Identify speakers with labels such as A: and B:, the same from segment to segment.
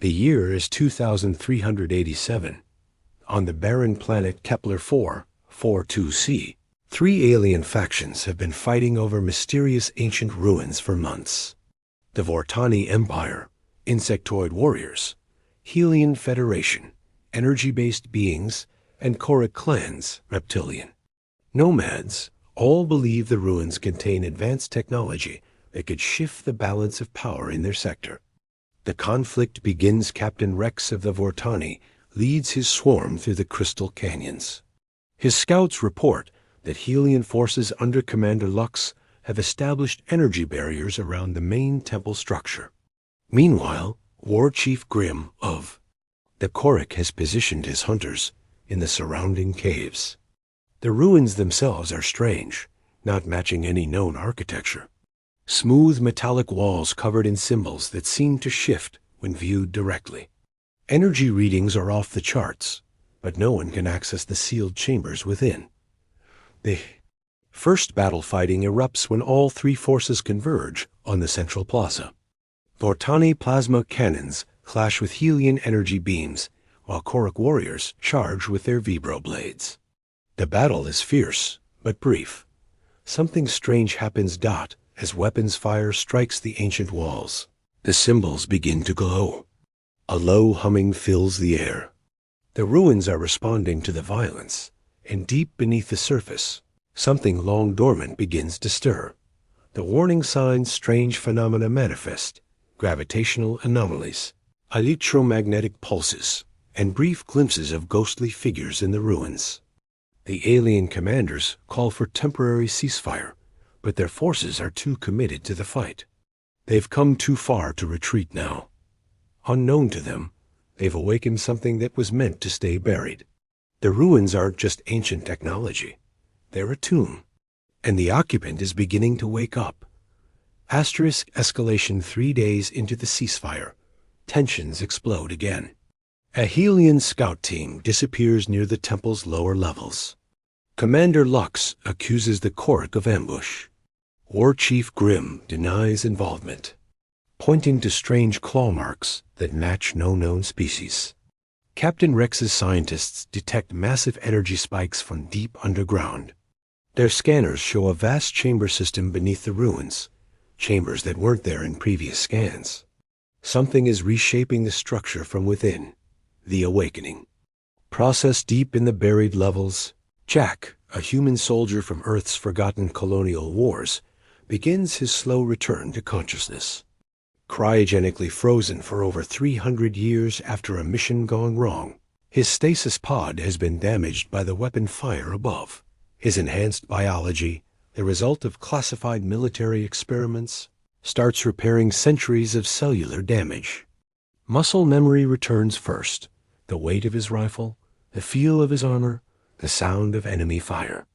A: The year is 2387. On the barren planet Kepler 442c, three alien factions have been fighting over mysterious ancient ruins for months. The Vortani Empire, insectoid warriors, Helian Federation, energy-based beings, and Choric clans, reptilian. Nomads all believe the ruins contain advanced technology that could shift the balance of power in their sector. The conflict begins. Captain Rex of the Vortani leads his swarm through the crystal canyons. His scouts report that Helian forces under Commander Lux have established energy barriers around the main temple structure. Meanwhile, War Chief Grim of the Choric has positioned his hunters in the surrounding caves. The ruins themselves are strange, not matching any known architecture. Smooth metallic walls covered in symbols that seem to shift when viewed directly. Energy readings are off the charts, but no one can access the sealed chambers within. The first battle fighting erupts when all three forces converge on the central plaza. Vortani plasma cannons clash with Helian energy beams, while Choric warriors charge with their vibro blades. The battle is fierce, but brief. Something strange happens. As weapons fire strikes the ancient walls, the symbols begin to glow. A low humming fills the air. The ruins are responding to the violence, and deep beneath the surface, something long dormant begins to stir. The warning signs strange phenomena manifest: gravitational anomalies, electromagnetic pulses, and brief glimpses of ghostly figures in the ruins. The alien commanders call for temporary ceasefire, but their forces are too committed to the fight. They've come too far to retreat now. Unknown to them, they've awakened something that was meant to stay buried. The ruins aren't just ancient technology. They're a tomb, and the occupant is beginning to wake up. Asterisk escalation 3 days into the ceasefire. Tensions explode again. A Helian scout team disappears near the temple's lower levels. Commander Lux accuses the Choric of ambush. War Chief Grim denies involvement, pointing to strange claw marks that match no known species. Captain Rex's scientists detect massive energy spikes from deep underground. Their scanners show a vast chamber system beneath the ruins, chambers that weren't there in previous scans. Something is reshaping the structure from within. The awakening. Processed deep in the buried levels, Jack, a human soldier from Earth's forgotten colonial wars, begins his slow return to consciousness. Cryogenically frozen for over 300 years after a mission gone wrong, his stasis pod has been damaged by the weapon fire above. His enhanced biology, the result of classified military experiments, starts repairing centuries of cellular damage. Muscle memory returns first: the weight of his rifle, the feel of his armor, the sound of enemy fire.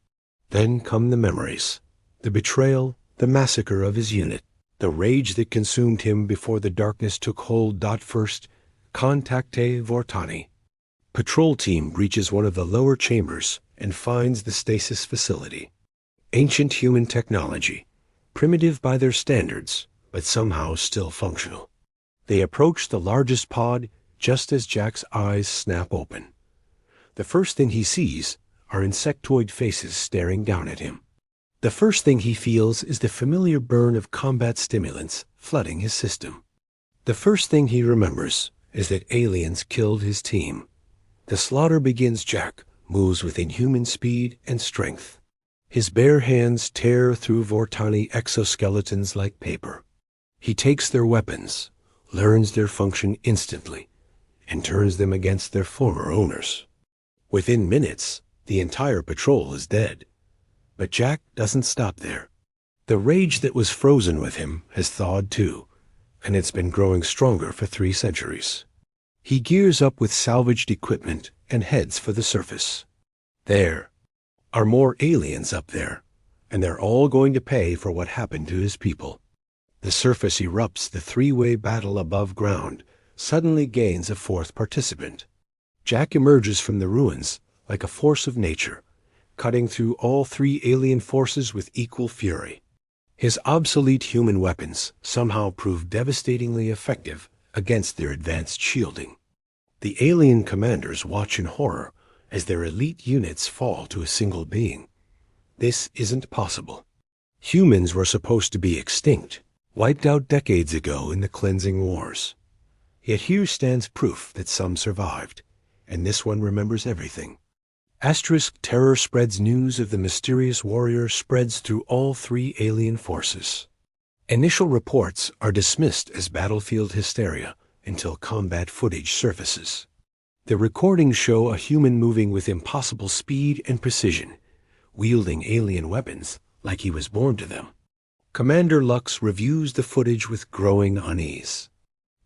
A: Then come the memories, the betrayal, the massacre of his unit, the rage that consumed him before the darkness took hold. First, Contacte Vortani. Patrol team reaches one of the lower chambers and finds the stasis facility. Ancient human technology, primitive by their standards, but somehow still functional. They approach the largest pod just as Jack's eyes snap open. The first thing he sees are insectoid faces staring down at him. The first thing he feels is the familiar burn of combat stimulants flooding his system. The first thing he remembers is that aliens killed his team. The slaughter begins. Jack moves with inhuman speed and strength. His bare hands tear through Vortani exoskeletons like paper. He takes their weapons, learns their function instantly, and turns them against their former owners. Within minutes, the entire patrol is dead. But Jack doesn't stop there. The rage that was frozen with him has thawed too, and it's been growing stronger for 3 centuries. He gears up with salvaged equipment and heads for the surface. There are more aliens up there, and they're all going to pay for what happened to his people. The surface erupts. The 3-way battle above ground suddenly gains a 4th participant. Jack emerges from the ruins like a force of nature, cutting through all 3 alien forces with equal fury. His obsolete human weapons somehow prove devastatingly effective against their advanced shielding. The alien commanders watch in horror as their elite units fall to a single being. This isn't possible. Humans were supposed to be extinct, wiped out decades ago in the cleansing wars. Yet here stands proof that some survived, and this one remembers everything. Asterisk terror spreads news of the mysterious warrior spreads through all three alien forces. Initial reports are dismissed as battlefield hysteria until combat footage surfaces. The recordings show a human moving with impossible speed and precision, wielding alien weapons like he was born to them. Commander Lux reviews the footage with growing unease.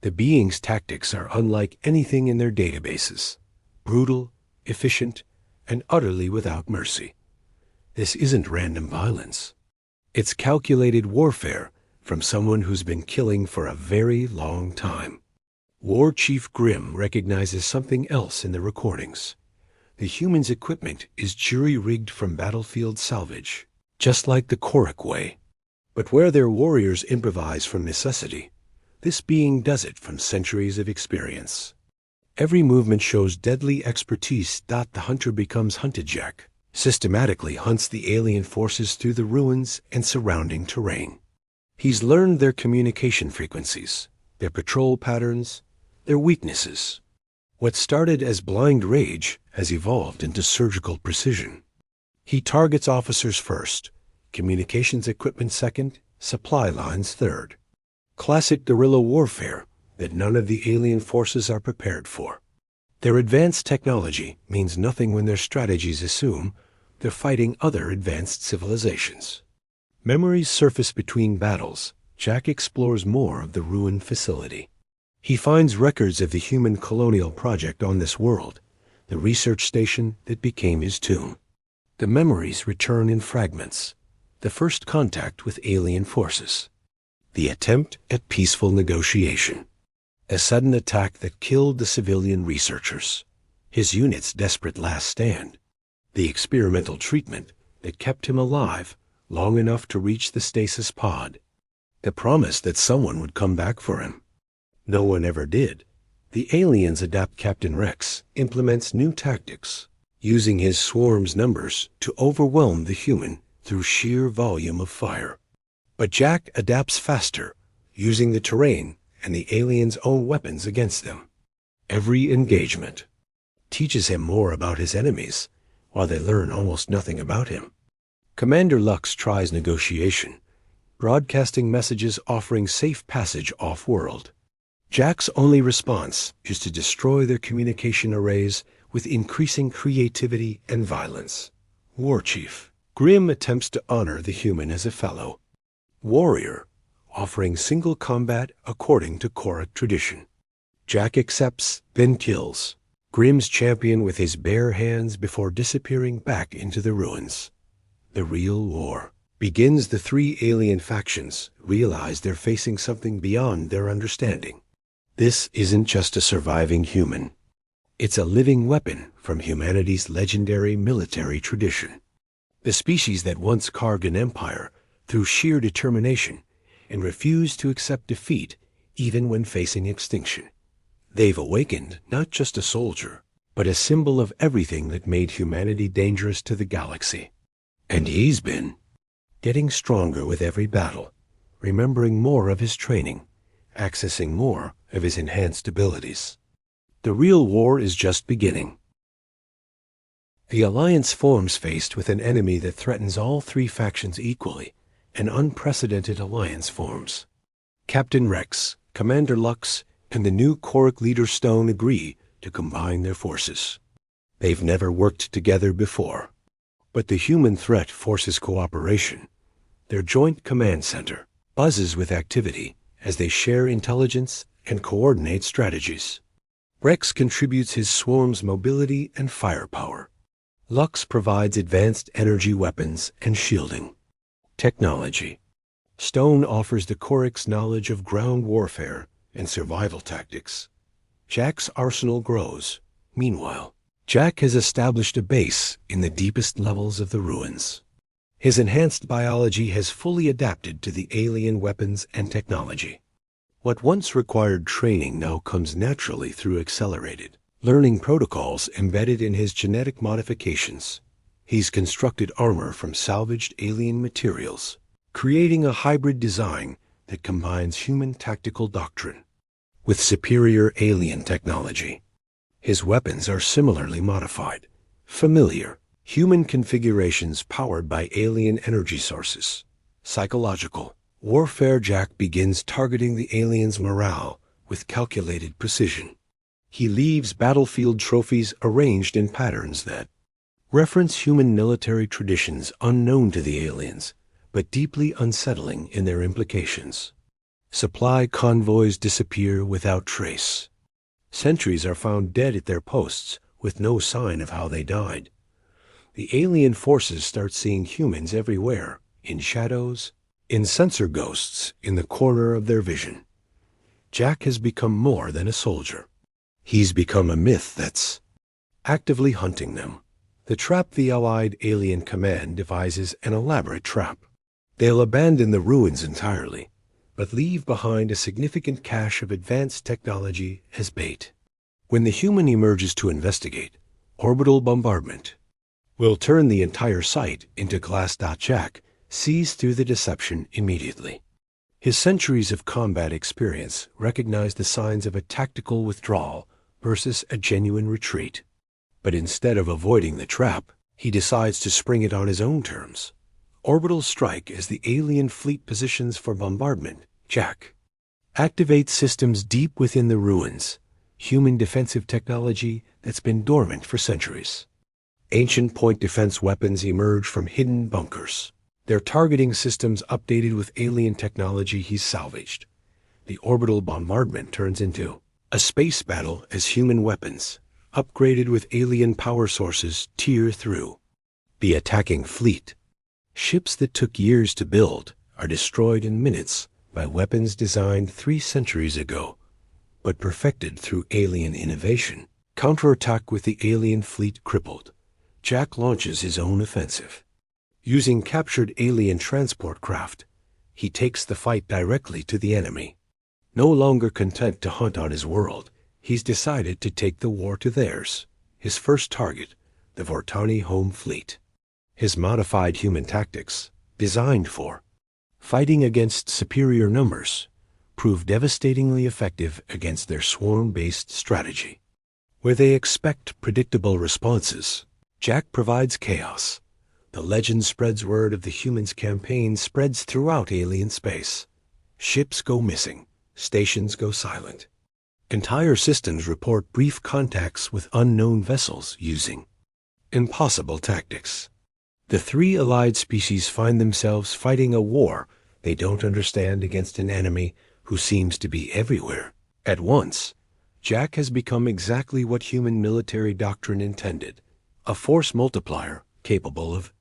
A: The being's tactics are unlike anything in their databases: brutal, efficient, and utterly without mercy. This isn't random violence. It's calculated warfare from someone who's been killing for a very long time. War Chief Grimm recognizes something else in the recordings. The humans' equipment is jury-rigged from battlefield salvage, just like the Korak way. But where their warriors improvise from necessity, this being does it from centuries of experience. Every movement shows deadly expertise. The hunter becomes hunted. Jack systematically hunts the alien forces through the ruins and surrounding terrain. He's learned their communication frequencies, their patrol patterns, their weaknesses. What started as blind rage has evolved into surgical precision. He targets officers first, communications equipment second, supply lines third. Classic guerrilla warfare that none of the alien forces are prepared for. Their advanced technology means nothing when their strategies assume they're fighting other advanced civilizations. Memories surface between battles. Jack explores more of the ruined facility. He finds records of the human colonial project on this world, the research station that became his tomb. The memories return in fragments. The first contact with alien forces. The attempt at peaceful negotiation. A sudden attack that killed the civilian researchers. His unit's desperate last stand. The experimental treatment that kept him alive long enough to reach the stasis pod. The promise that someone would come back for him. No one ever did. The aliens adapt. Captain Rex implements new tactics, using his swarm's numbers to overwhelm the human through sheer volume of fire. But Jack adapts faster, using the terrain and the aliens' own weapons against them. Every engagement teaches him more about his enemies, while they learn almost nothing about him. Commander Lux tries negotiation, broadcasting messages offering safe passage off-world. Jack's only response is to destroy their communication arrays with increasing creativity and violence. War Chief Grimm attempts to honor the human as a fellow. Warrior, offering single combat according to Korak tradition. Jack accepts, then kills. Grimm's champion with his bare hands before disappearing back into the ruins. The real war begins. The three alien factions realize they're facing something beyond their understanding. This isn't just a surviving human. It's a living weapon from humanity's legendary military tradition. The species that once carved an empire through sheer determination and refused to accept defeat even when facing extinction. They've awakened not just a soldier, but a symbol of everything that made humanity dangerous to the galaxy. And he's been getting stronger with every battle, remembering more of his training, accessing more of his enhanced abilities. The real war is just beginning. The Alliance forms faced with an enemy that threatens all three factions equally. An unprecedented alliance forms. Captain Rex, Commander Lux, and the new Korak leader Stone agree to combine their forces. They've never worked together before. But the human threat forces cooperation. Their joint command center buzzes with activity as they share intelligence and coordinate strategies. Rex contributes his swarm's mobility and firepower. Lux provides advanced energy weapons and shielding. Technology. Stone offers the Korak's knowledge of ground warfare and survival tactics. Jack's arsenal grows. Meanwhile, Jack has established a base in the deepest levels of the ruins. His enhanced biology has fully adapted to the alien weapons and technology. What once required training now comes naturally through accelerated learning protocols embedded in his genetic modifications. He's constructed armor from salvaged alien materials, creating a hybrid design that combines human tactical doctrine with superior alien technology. His weapons are similarly modified, familiar, human configurations powered by alien energy sources. Psychological warfare. Jack begins targeting the aliens' morale with calculated precision. He leaves battlefield trophies arranged in patterns that reference human military traditions unknown to the aliens, but deeply unsettling in their implications. Supply convoys disappear without trace. Sentries are found dead at their posts with no sign of how they died. The alien forces start seeing humans everywhere, in shadows, in sensor ghosts in the corner of their vision. Jack has become more than a soldier. He's become a myth that's actively hunting them. The trap. The Allied Alien Command devises an elaborate trap. They'll abandon the ruins entirely, but leave behind a significant cache of advanced technology as bait. When the human emerges to investigate, orbital bombardment will turn the entire site into glass. Jack sees through the deception immediately. His centuries of combat experience recognize the signs of a tactical withdrawal versus a genuine retreat. But instead of avoiding the trap, he decides to spring it on his own terms. Orbital strike as the alien fleet positions for bombardment. Jack activates systems deep within the ruins, human defensive technology that's been dormant for centuries. Ancient point defense weapons emerge from hidden bunkers, their targeting systems updated with alien technology he's salvaged. The orbital bombardment turns into a space battle as human weapons, upgraded with alien power sources, tear through the attacking fleet. Ships that took years to build are destroyed in minutes by weapons designed 3 centuries ago, but perfected through alien innovation. Counterattack. With the alien fleet crippled, Jack launches his own offensive. Using captured alien transport craft, he takes the fight directly to the enemy. No longer content to hunt on his world, he's decided to take the war to theirs. His first target, the Vortani home fleet. His modified human tactics, designed for fighting against superior numbers, prove devastatingly effective against their swarm-based strategy. Where they expect predictable responses, Jack provides chaos. The legend spreads. Word of the humans' campaign spreads throughout alien space. Ships go missing. Stations go silent. Entire systems report brief contacts with unknown vessels using impossible tactics. The 3 allied species find themselves fighting a war they don't understand against an enemy who seems to be everywhere at once. Jack has become exactly what human military doctrine intended, a force multiplier capable of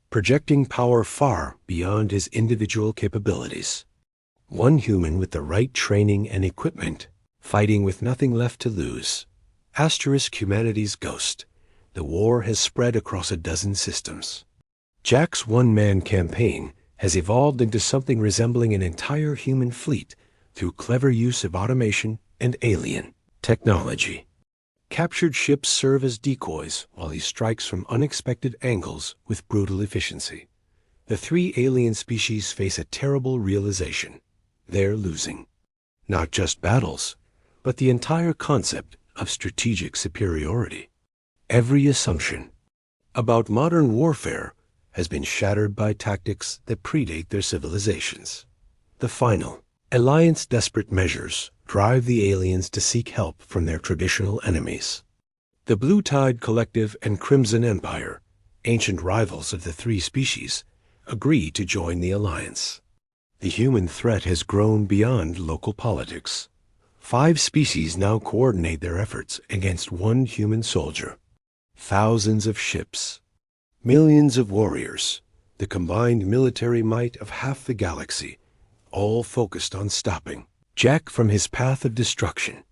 A: projecting power far beyond his individual capabilities. One human with the right training and equipment, fighting with nothing left to lose. Humanity's ghost. The war has spread across a dozen systems. Jack's one-man campaign has evolved into something resembling an entire human fleet through clever use of automation and alien technology. Captured ships serve as decoys while he strikes from unexpected angles with brutal efficiency. The 3 alien species face a terrible realization. They're losing. Not just battles, but the entire concept of strategic superiority. Every assumption about modern warfare has been shattered by tactics that predate their civilizations. The final alliance desperate measures drive the aliens to seek help from their traditional enemies. The Blue Tide Collective and Crimson Empire, ancient rivals of the 3 species, agree to join the alliance. The human threat has grown beyond local politics. 5 species now coordinate their efforts against one human soldier. Thousands of ships, millions of warriors, the combined military might of half the galaxy, all focused on stopping Jack from his path of destruction.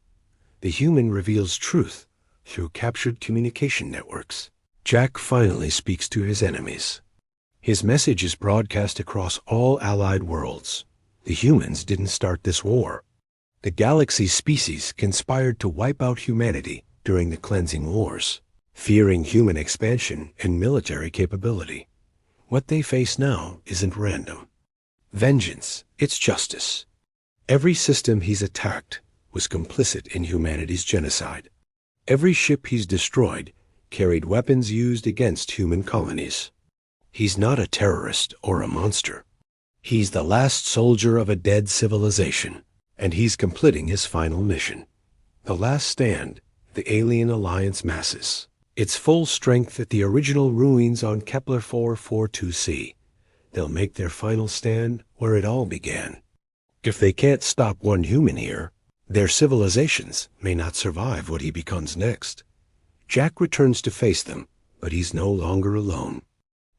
A: The human reveals truth through captured communication networks. Jack finally speaks to his enemies. His message is broadcast across all allied worlds. The humans didn't start this war. The galaxy species conspired to wipe out humanity during the cleansing wars, fearing human expansion and military capability. What they face now isn't random. Vengeance, it's justice. Every system he's attacked was complicit in humanity's genocide. Every ship he's destroyed carried weapons used against human colonies. He's not a terrorist or a monster. He's the last soldier of a dead civilization, and he's completing his final mission. The last stand, the alien alliance masses, its full strength at the original ruins on Kepler 442c. They'll make their final stand where it all began. If they can't stop one human here, their civilizations may not survive what he becomes next. Jack returns to face them, but he's no longer alone.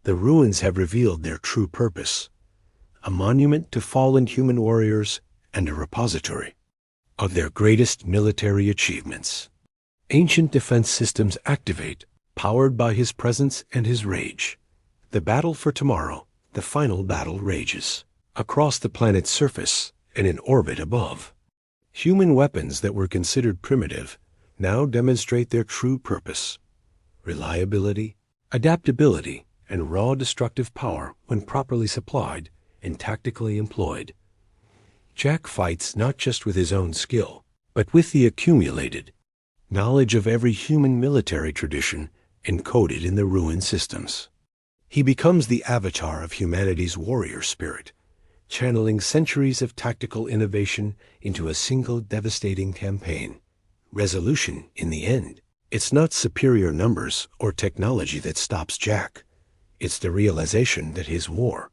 A: The ruins have revealed their true purpose: a monument to fallen human warriors and a repository of their greatest military achievements. Ancient defense systems activate, powered by his presence and his rage. The battle for tomorrow, the final battle, rages across the planet's surface and in orbit above. Human weapons that were considered primitive now demonstrate their true purpose: reliability, adaptability, and raw destructive power when properly supplied and tactically employed. Jack fights not just with his own skill, but with the accumulated knowledge of every human military tradition encoded in the ruined systems. He becomes the avatar of humanity's warrior spirit, channeling centuries of tactical innovation into a single devastating campaign. Resolution in the end. It's not superior numbers or technology that stops Jack. It's the realization that his war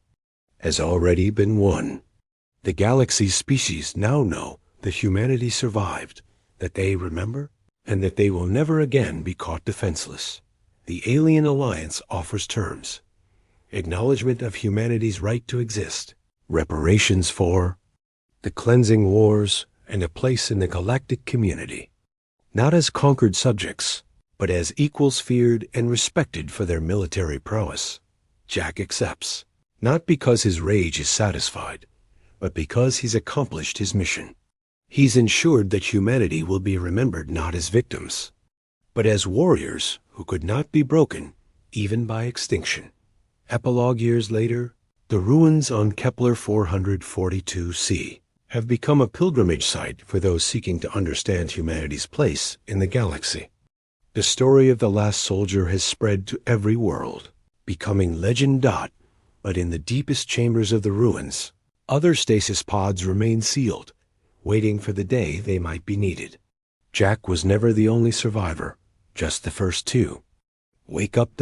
A: has already been won. The galaxy's species now know that humanity survived, that they remember, and that they will never again be caught defenseless. The Alien Alliance offers terms: acknowledgement of humanity's right to exist, reparations for the cleansing wars, and a place in the galactic community. Not as conquered subjects, but as equals feared and respected for their military prowess. Jack accepts, not because his rage is satisfied, but because he's accomplished his mission. He's ensured that humanity will be remembered not as victims, but as warriors who could not be broken, even by extinction. Epilogue years later, the ruins on Kepler 442c have become a pilgrimage site for those seeking to understand humanity's place in the galaxy. The story of the last soldier has spread to every world, becoming legend. But in the deepest chambers of the ruins, other stasis pods remain sealed, waiting for the day they might be needed. Jack was never the only survivor, just the first two. Wake up,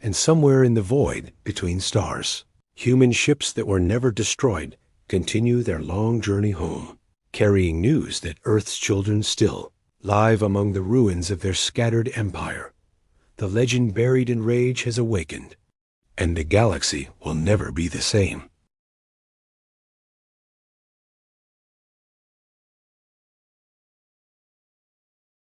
A: and somewhere in the void between stars, human ships that were never destroyed continue their long journey home, carrying news that Earth's children still live among the ruins of their scattered empire. The legend buried in rage has awakened, and the galaxy will never be the same.